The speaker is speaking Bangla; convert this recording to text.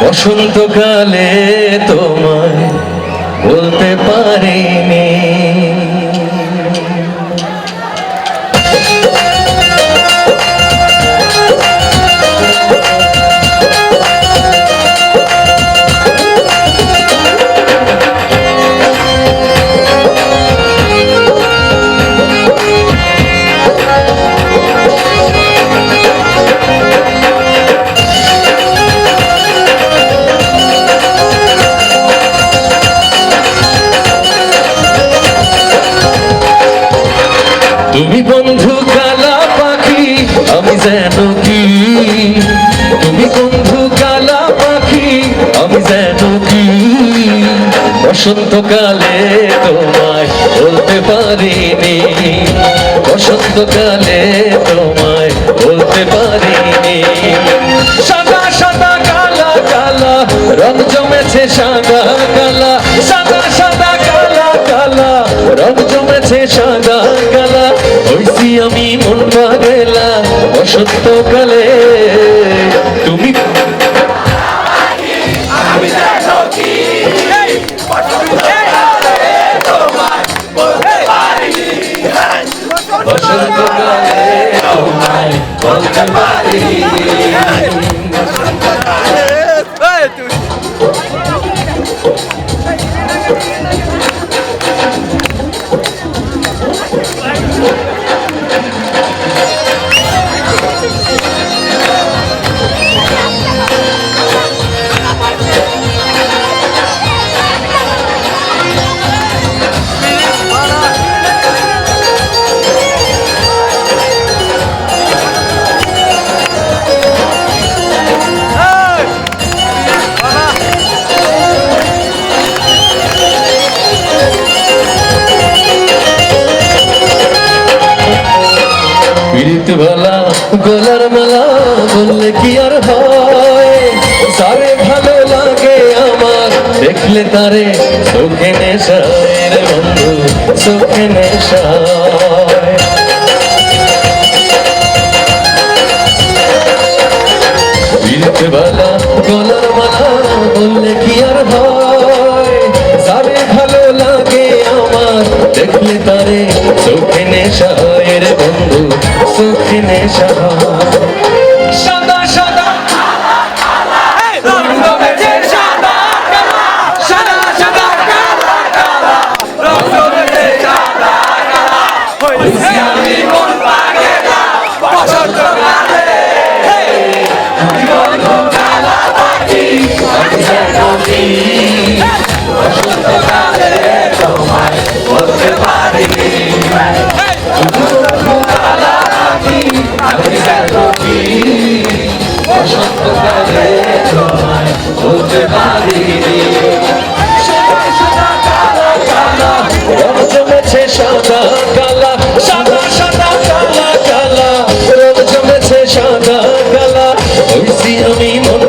বসন্তকালে তোমায় বলতে পারিনি। তুমি বন্ধু কালা পাখি আমি যেন কি, তুমি বন্ধু কালা পাখি আমি যেন কি, বসন্তকালে তোমায় বলতে পারিনি, বসন্তকালে তোমায় বলতে পারিনি। সাদা সাদা কালা কালা রং জমেছে সাদা কালা, সাদা সাদা কালা কালা রং জমেছে সাদা কালা, হইছি আমি মন পাগলা বসন্তকালে। তুমি বসন্তকালে তোমায় বলতে পারিনি। পিরিত ভালা গলার মালা বললে কি আর হয়, সারে ভালো লাগে আমার দেখলে তারে চোখে নেশায় রে বন্ধু চোখে নেশায়। পিরিত ভালা গলার মালা বললে কি আর হয়, সারে ভালো লাগে আমার দেখলে তারে চোখে নেশায় রে বন্ধু চোখে নেশা। সাদা সাদা রং জমেছে সাদা কালা, সাদা সাদা কালা কালা রং জমেছে সাদা কালা, হইছি আমি মন পাগলা বসন্তকালে। তুমি বন্ধু কালা পাখি আমি যেন কি, বসন্তকালে তোমায় বলতে পারিনি। বসন্তকালে তোমায় বলতে পারিনি। সাদা সাদা কালা কালা রং জমেছে সাদা কালা, সাদা সাদা কালা কালা রং জমেছে সাদা কালা, হইছি আমি মন